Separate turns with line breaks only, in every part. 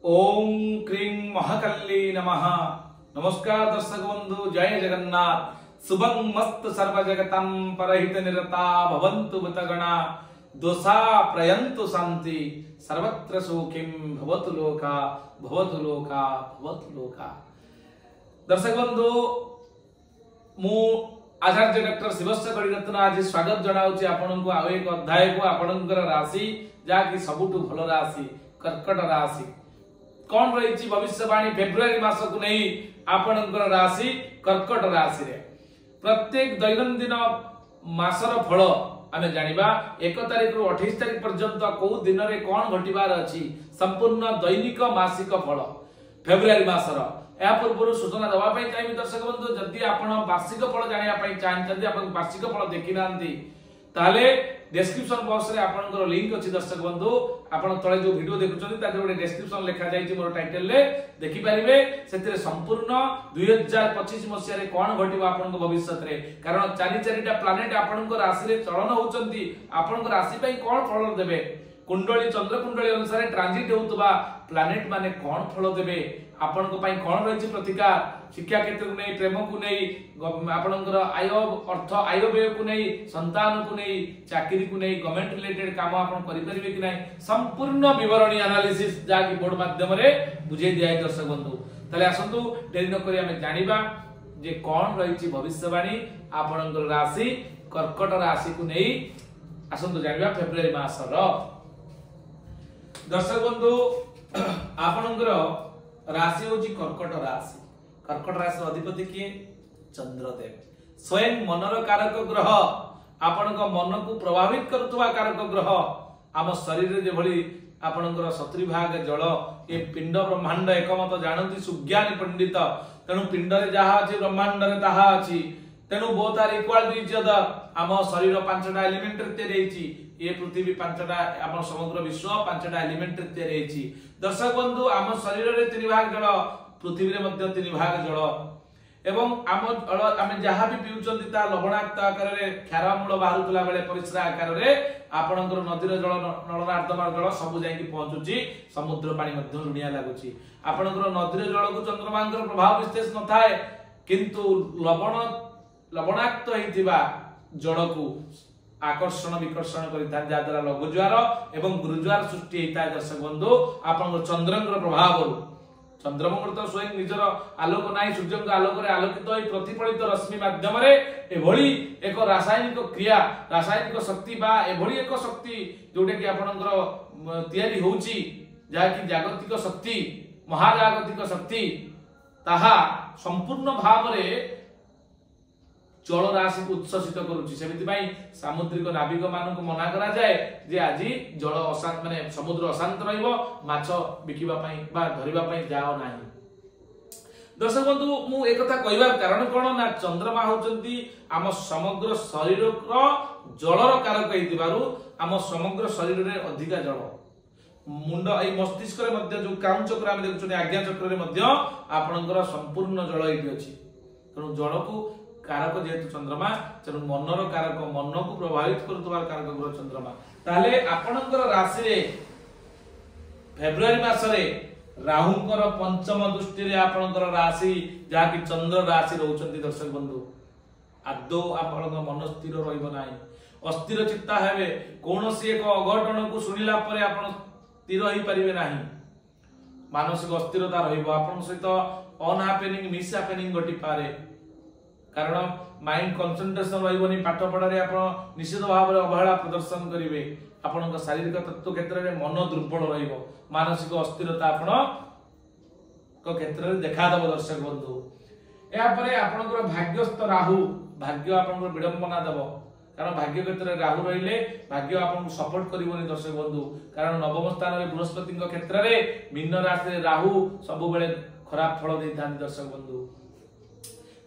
ओम क्रीं महाकल्ली नमः। नमस्कार दर्शक बंधु, जय जगन्नाथ। शुभं मस्त सर्व जगतं परहित निरता भवन्तु भूतगणा दोषा प्रयन्तु शांति सर्वत्र सुखिं भवतु लोका भवतु लोका भवतु लोका। दर्शक बंधु, मु आचार्य डॉक्टर शिवस्य कड़ीरत्न आज स्वागत जनाऊँ आपनको आउ एक अध्याय को। आपणकर राशि जहाँकि सबुठु भल राशि कर्कट राशि कौन रही भविष्यवाणी फेब्रुआरी मास को नहीं आपणकर राशि कर्कट राशि रे प्रत्येक दैनंदिन मासर फल आमे जानिबा। 1 तारिख रु 28 तारिख पर्यंत को दिन रे कौन घटिबार अछि संपूर्ण दैनिक मासिक फल फेब्रुआरी मासर। या पूर्व सूचना दवा पई चाहिए दर्शक बंधु, जदि आपण वार्षिक फल जानिया पई चाहते आपण वार्षिक फल देखि नांती ताले डिस्क्रिप्शन बॉक्स रे आपनकर लिंक अछि दर्शक बंधु। आपण तळे जो वीडियो देखुछन ताते गोटे डिस्क्रिप्शन लिखा जाय छि मोर टाइटल रे देखि परिबे। सेतिरे संपूर्ण 2025 मसिया रे कोन घटिबा आपनक भविष्यत रे, कारण चारि चारिटा प्लैनेट आपनकर राशि रे चलन होचंती। आपनकर राशि पई कोन फल देबे, कुंडली चंद्र कुंडली अनुसार ट्रांजिट होतबा प्लैनेट माने कोन फल देबे, आपनको पई कोन रहिछि प्रतिकार, शिक्षा क्षेत्र को नहीं, प्रेम को नहीं, आपनकर आय अर्थ आय व्यय को नहीं, संतान को नहीं, चाकरी को नहीं, गवर्नमेंट रिलेटेड काम आपन करि परिबे कि नहीं, संपूर्ण विवरणी एनालिसिस जाकी बोर्ड माध्यम रे बुझे दिया दर्शक बंधु। तले आसंतु देरी न करी हमें जानिबा जे कोन रहिछि भविष्यवाणी आपनकर राशि कर्कट राशि को नहीं। आसंतु जानिबा फेब्रुआरी मासर दर्शक बंधु। आपनकर राशि होची कर्कट राशि। कर्कट राशि अधिपति किए? चंद्रदेव, स्वयं मनर कारक ग्रह, आपनक मन को प्रभावित करतुवा कारक ग्रह। आम शरीर जे भली आपनकर 70 भाग जल, ए पिंड ब्रह्मांड एकमत जानती सुज्ञानी पंडित। तेणु पिंड रे जहा अछि ब्रह्मांड रे ताहा अछि। तेणु both are equal to each other. आम शरीर 5टा एलिमेंट रे तैयारी, ये पृथ्वी 5टा, आम समग्र विश्व 5टा एलिमेंट रे तैयारी। दर्शक बंधु, आम शरीर रे 3 भाग जल, पृथ्वी रे मध्य 3 भाग जल, एवं आम जल आमे जहा भी पिउचंती ता लवणाक्त आकार रे क्षारमूल बाहुतला बेले परिस्रा आकार रे आपनकर नदीर जल नलनार्दमा जल सब जाई पहुंचुची, समुद्र पानी मध्य लुणिया लागुची। आपनकर नदीर जल को चंद्रमांकर प्रभाव विशेष न थाए, किंतु लवणाक्त हेतिबा जल को आकर्षण विकर्षण करिता जाद्वारा लघु ज्वार एवं गुरुज्वार सृष्टि हेता। दर्शक बंधु, आपन चंद्रंकर प्रभाव, चंद्रमंगल तो स्वयं निजर आलोक नाही, सूर्यंक आलोक रे आलोकित होई प्रतिफलित रश्मि माध्यम रे एभली एक रासायनिक क्रिया, रासायनिक शक्ति बा एभली एक शक्ति जोटे कि आपनकर तयारी होउची, जा कि जागतिक शक्ति, महाजागतिक शक्ति, ताहा संपूर्ण भाव रे जल राशि को उत्सर्जित करूची। सेमिति भाई सामुद्रिक नाविक मानक मना करा जाए जे आजी जल अशांत माने समुद्र अशांत रहिबो, माछ बिकिबा पई बा धरिबा पई जाओ नाही। दर्शक बंधु, मु एक कथा कहबार कारण कोन ना, चंद्रमा होचंती आम समग्र शरीर रो जलर कारक हेतिबारु आम समग्र शरीर रे अधिका जल, मुंड ए मस्तिष्क रे मध्य जो काउन चक्र हम देखुछनी आज्ञा चक्र रे मध्य आपनकर संपूर्ण जल एठी अछि। तेणु जल को कारक जेहेतु चंद्रमा, तेणु मनर कारक, मन को प्रभावित करतुवार कारक ग्रह चंद्रमा। ताले आपनकर राशि रे फेब्रुआरी मास रे राहुंकर पंचम दृष्टि रे आपनकर राशि जाकी चंद्र राशि रहउचंती। दर्शक बंधु, आदो आपनकर मन स्थिर रहइबो नाही, अस्थिर चित्ता हेबे, कोनोसी एक अघटन को सुनिला परे आपन स्थिर होई परिबे नाही, मानसिक अस्थिरता रहिबो, आपन सहित अनहैपनिंग मिस हैपनिंग घटी पारे, कारण माइंड कंसंट्रेशन रहिबोनी, पाठ पढ़ा रे आपण निश्चित भाव रे अवहेला प्रदर्शन करिवे, आपनक शारीरिक तत्व क्षेत्र रे मन दुर्बल रहिबो, मानसिक अस्थिरता आपण को क्षेत्र रे देखा दब। दर्शक बंधु, या परे आपनकर भाग्यस्थ राहु, भाग्य आपनकर विडंबना दब, कारण भाग्य क्षेत्र रे राहु रहिले भाग्य आपन सपोर्ट करिवोनी। दर्शक बंधु, कारण नवम स्थान रे बृहस्पति क्षेत्र रे मीन राशि रे राहु सब बेले खराब फल देथान। दर्शक बंधु,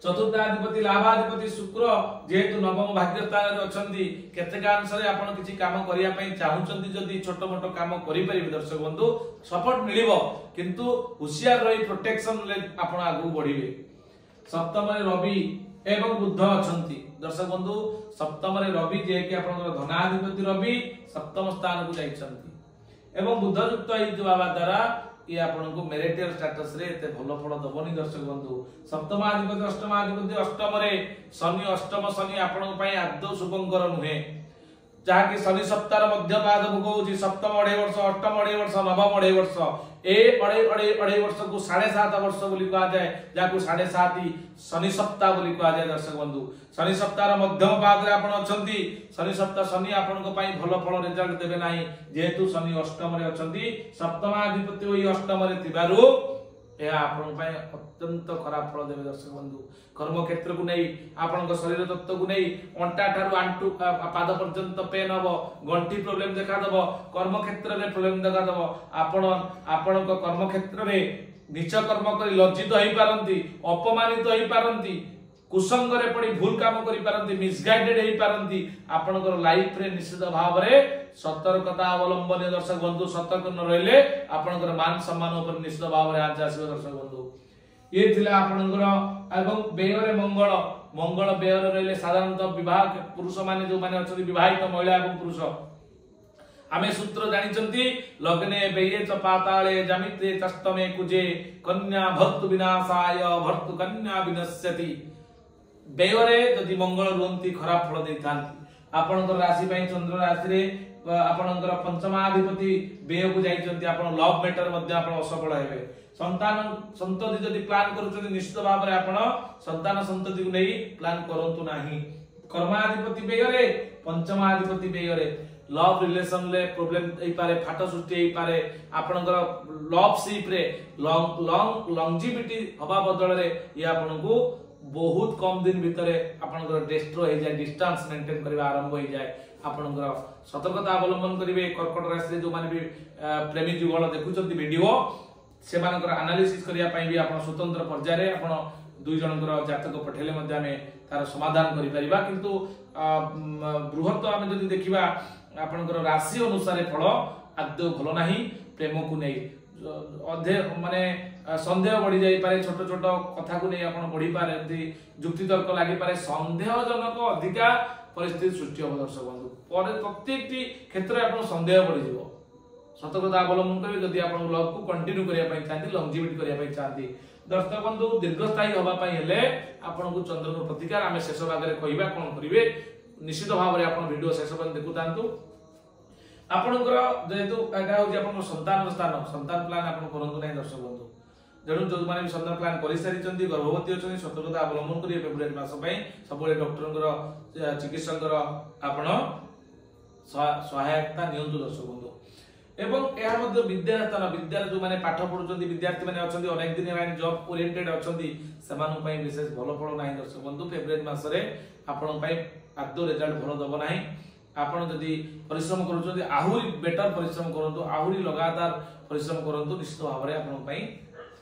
चतुर्थाधिपति लाभाधिपति शुक्र जेहेतु नवम भाग्य स्थान रे अछंती, केतेकांश रे आपण किछि काम करिया पई चाहुचंती, जदी छोट मोट काम करि परिबे दर्शक बंधु सपोर्ट मिलिबो, किंतु होशियार रही प्रोटेक्शन ले आपण आगु बढ़िबे। सप्तम रे रवि एवं बुध अछंती। दर्शक बंधु, सप्तम रे रवि जे कि आपनकर धनाधिपति रवि सप्तम स्थान को जाइछंती एवं बुध युक्त होइतबा द्वारा ये आपनको मेरिटियल स्टेटस रे एते भलो फल दबनी दर्शक बंधु सप्तमाधिपति अष्टमाधिपति अष्टम रे शनि अष्टम शनि आपन पई आदौ शुभंकर नुहे जहाँकि शनि सप्ताह मध्यपाद भोग सप्तम 2.5 वर्ष अष्टम 2.5 वर्ष नवम 2.5 वर्ष ए 2.5 वर्ष को 7.5 वर्ष बोली कहा जाए जहाँ 7.5 शनि सप्ताह बोली कहा जाए दर्शक बंधु शनि सप्ताह मध्यम पाद रे आपण अछंती शनि सप्ताह शनि आपण को पई भलो फल रिजल्ट देबे नाही जेहेतु शनि अष्टम रे अछंती सप्तमाधिपति ओई अष्टम रे थिबारु ए आपण पई अत्यंत खराब फल देबे दर्शक बंधु कर्म क्षेत्र को नहीं आपण शरीर तत्व को नहीं अंटा ठारू आंटू पाद पर्यंत पेन हबो गंठी प्रॉब्लम देखा दबो कर्म क्षेत्र रे प्रॉब्लम देखा दबो आपण कर्म क्षेत्र रे नीच कर्म करी लज्जित होई पारंती अपमानित होई पारंती कुसंग रे पड़ी भूल काम करी पारंती मिसगाइडेड होई पारंती आपनकर लाइफ रे निश्चित भाव रे सतर्कता अवलंबन दर्शक बंधु सतर्क न रहले आपनकर मान सम्मान ऊपर निश्चित भाव रे आज आसीबो दर्शक बंधु ये थिला आपनकर एवं बेयर मंगल मंगल बेयर रहले साधारणतः विवाह पुरुष माने जो माने अछथि विवाहित महिला एवं पुरुष आमे सूत्र जानिचंती लग्ने बेये च पाताले जमिते तस्तमे कुजे कन्या भर्तु विनाशाय भर्तु कन्या विनश्यति बेयरे यदि मंगल रुंती खराब फल देथांती आपनकर राशि पई चंद्र राशि रे आपनकर पंचमाधिपति बेय को जाइचंती आपण लव मैटर मध्ये आपण असफल हेबे संतान संतति यदि प्लान करूचंती निश्चित भाव रे आपण संतान संतति को नहीं प्लान करंतु नाही कर्माधिपति बेयरे पंचमाधिपति बेयरे लव रिलेशन ले प्रॉब्लम एई पारे फाट सृष्टि एई पारे आपनकर लव शिप रे लॉन्जिविटी हवा बदल रे ये आपनको बहुत कम दिन भितर आपनकर डिस्ट्रॉय हो जाए डिस्टेंस मेंटेन करबा आरंभ हो जाए आपनकर सतर्कता अवलंबन करिवे कर्कट राशि रे जो माने भी प्रेमी जुगल देखुचंती वीडियो से मानकर एनालिसिस करिया पई भी आपण स्वतंत्र पर्याय रे आपण दुई जनकर जातक पठेले मध्ये हमें तार समाधान करि परिबा किंतु बृहत हमें जदि देखिबा आपनकर राशि अनुसार फल आदौ भलो नाही प्रेम को नै अधे माने संदेह बढ़ी जाई पारे छोट छोट कथा को नहीं आपण बढ़ी पारे जुक्ति तर्क लागि पारे संदेहजनक अधिका परिस्थिति सृष्टि हो दर्शक बंधु पर प्रत्येक क्षेत्र आपण संदेह बढ़ी जीवो सतर्कता अवलंबन करी जदि आपण लव को कंटिन्यू करिया पई चाहती लॉन्जिविटी करिया पई चाहती दर्शक बंधु दीर्घस्थायी होबा पई हेले आपण को चंद्र को प्रतिकार आमे शेष भाग रे कहिबा कोन करिवे निश्चित भाव रे आपण वीडियो शेष पन देखु तांतु आपनकर जेतु एटा हो जे आपण संतान स्थान संतान प्लान आपण करंतु नै दर्शक बंधु जणु जो माने भी संतान प्लान करि सारी चंदी गर्भवती अछन सतर्कता अवलंबन करिवे फेब्रुआरी मास पई सबले डॉक्टरकर चिकित्सकर आपण सहायता नियंतु दर्शक बंधु एवं यह मध्य विद्यास्थान विद्यालय जो माने पाठ पढुचंदी विद्यार्थी माने अछंती अनेक दिन लाइन जॉब ओरिएंटेड अछंती समान पई विशेष भलो फल नाही दर्शक बंधु फेब्रुआरी मास रे आपण पई आदो रिजल्ट भलो दबो नाही आपण जदि परिश्रम करूचंदी आहुरी बेटर परिश्रम करंतु आहुरी लगातार परिश्रम करंतु निश्चित भाव रे आपण पई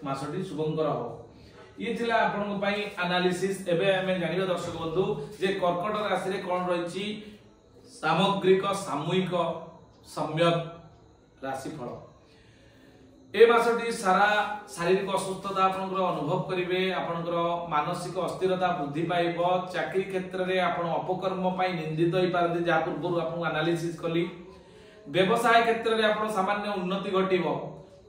मासटी शुभंकर हो ये थिला आपण पई एनालिसिस एबे हमें जानिबा दर्शक बंधु जे कर्कट राशि रे कोन रहिची सामग्रिक सामूहिक सम्यक राशि फल ए मासटी सारा शारीरिक असुस्थता आपनकर अनुभव करिवे आपनकर मानसिक अस्थिरता वृद्धि पाइबो चाकरी क्षेत्र रे आपण अपकर्म पई निंदित होई पारदी जा पूर्व आपण एनालिसिस कली व्यवसाय क्षेत्र रे आपण सामान्य उन्नति घटिबो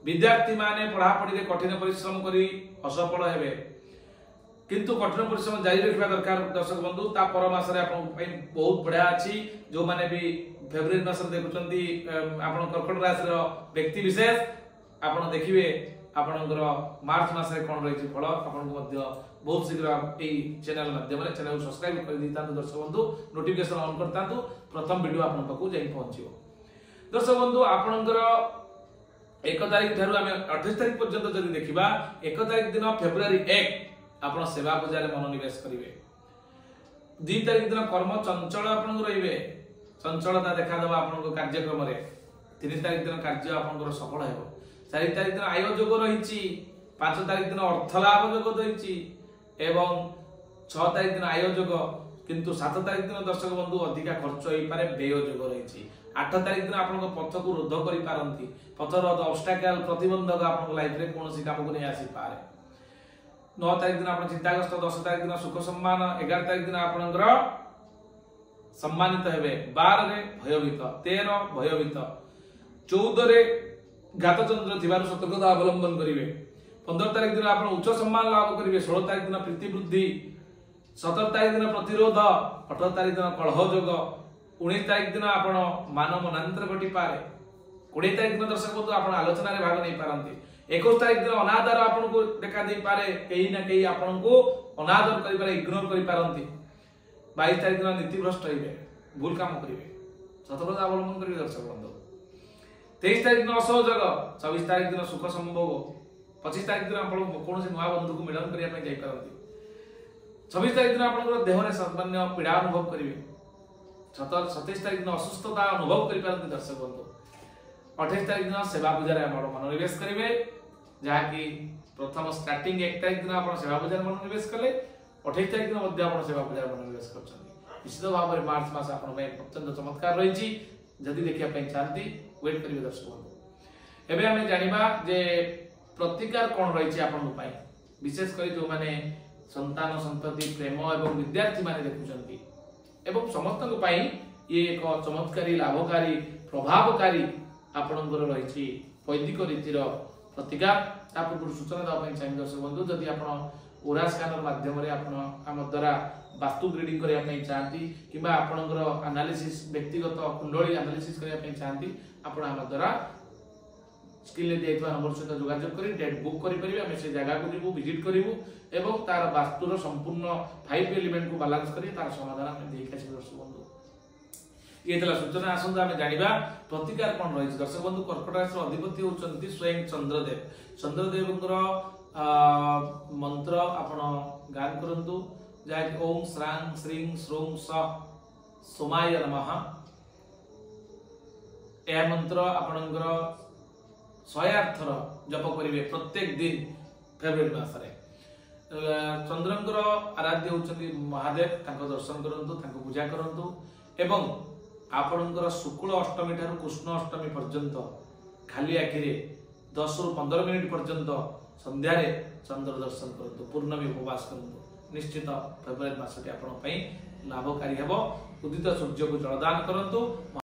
विद्यार्थी माने पढ़ा पढ़ी रे कठिन परिश्रम करी असफल हेबे किंतु कठिन परिश्रम जारी रखिबा दरकार दर्शक बंधु ता पर मास रे आपण पई बहुत बढ़िया अछि जो माने भी फेब्रुआरी मास रे देखुचंती आपण कर्कट राशि रो व्यक्ति विशेष आपण देखिबे आपनकर मार्च मास रे कोन रहिछि फल आपन को मध्य बहुत शीघ्र एई चैनल माध्यम रे चैनल को सब्सक्राइब कर दितांतु दर्शक बंधु नोटिफिकेशन ऑन करतांतु प्रथम वीडियो आपन पाकू जाई पहुंचिबो दर्शक बंधु आपनकर 1 तारिख थारु आमे 28 तारिख पर्यंत जदि देखिबा 1 तारिख दिन फेब्रुआरी 1 आपण सेवा पूजा रे मनोनिवेश करिवे 2 तारिख दिन कर्म चंचल आपन को रहिबे चंचलता देखा दबा आपन को कार्यक्रम रे 3 तारिख दिन कार्य आपन को सफल हेबो 4 तारिख दिन आय योग रहिछि 5 तारिख दिन अर्थ लाभ योग दैछि एवं 6 तारिख दिन आय योग किंतु 7 तारिख दिन दर्शक बंधु अधिका खर्च होई पारे व्यय योग रहिछि 8 तारिख दिन आपन को पथ को रोध करि पारंती पथ रोध ऑब्स्टेकल प्रतिबंधक आपन को लाइफ रे कोनोसी काम को नै आसी पारे 9 तारिख दिन आपन चिंताग्रस्त 10 तारिख दिन सुख सम्मान 11 तारिख दिन आपनकर सम्मानित हेबे 12 रे भयभीत 13 भयभीत 14 रे घातचंद्र थिबारु सतर्कता अवलंबन करेंगे। 15 तारिख दिन आप उच्च सम्मान लाभ करेंगे। 16 तारिख दिन प्रीति वृद्धि, 17 तारिख दिन प्रतिरोध, 18 तारिख दिन कलह जोग, 19 तारिख दिन आप मान मनांतर घटी पारे, 20 तारिख दिन दर्शक बंधु आप आलोचना रे भाग नहीं पारंती, 21 तारिख दिन अनादर आपको देखा दे पारे, कहीं ना कहीं आपको अनादर करि पारे, इग्नोर करि पारंती। 22 तारिख दिन नीति भ्रष्ट होइबे, भूल काम करिवे, सतर्कता अवलंबन करिवे दर्शक बंधु। 23 तारिख दिन असहयोग, 24 तारिख दिन सुख संभोग, 25 तारिख दिन आप कौन से नुआ बंधु को मिलन करिया पे जाई पारंती। 26 तारिख दिन आपन देह रे सामान्य पीड़ा अनुभव करिवे। 27 तारिख दिन असुस्थता अनुभव करि पारंती दर्शक बंधु। 28 तारिख दिन सेवा पूजा रे हमर मनोनिवेश करिवे, जहा कि प्रथम स्टार्टिंग 1 तारिख दिन आपन सेवा पूजा रे मनोनिवेश कले, 28 तारिख दिन मध्य आपन सेवा पूजा रे मनोनिवेश करछन्ती। निश्चित भाव रे मार्च मास आपन में अत्यंत चमत्कार रहिछि। जदि देखिया पे चाहती वेट करिवे दर्शक बंधु। एबे हमें जानिबा जे प्रतिकार कोन रहिछि आपन पई, विशेष करी जो माने संतान संतति प्रेम एवं विद्यार्थी माने देखुचंती एवं समस्त पई ये एक चमत्कारी लाभकारी प्रभावकारी आपणकर रही वैदिक रीतिर प्रतिकार। पूर्व सूचना देवाई चाहिए दर्शक बंधु, जदि आप ओरा स्कानर माध्यम आम द्वारा वास्तु ग्रीडिंग करने चाहती कि आपणकर एनालिसिस व्यक्तिगत कुंडली एनालिसिस करने चाहती आप द्वारा स्क्रीन दिया नंबर सहित जोगाजोग कर डेट बुक करेंगे। आम से जगह को जीवु विजिट करूँ और तार वास्तुर संपूर्ण 5 एलिमेंट को बालांस कर तार समाधान आम देखा दर्शक बंधु। ये सूचना आसतु आम जाना प्रतिकार कौन रही। दर्शक बंधु कर्कट राशि अधिपति होती स्वयं चंद्रदेव। चंद्रदेव मंत्र आप गान करूँ जहाँकि ओम श्रांग श्रीं श्रों सोमाय नमः। यह मंत्र आपणकर 108 थर जप करेंगे प्रत्येक दिन फेब्रुआरी मासरे। चंद्रंकर आराध्य होती महादेव, दर्शन करूँ, पूजा करूँ एवं आपणकर शुक्ल अष्टमी ठार कृष्ण अष्टमी पर्यंत खाली आखिरे 10 रु 15 मिनिट पर्यंत संध्या चंद्र दर्शन करूँ, पूर्णमी उपवास करूँ। निश्चित फेब्रुआरी मासटी आपण लाभकारी हेबो। उदित सूर्य को जलदान करूँ।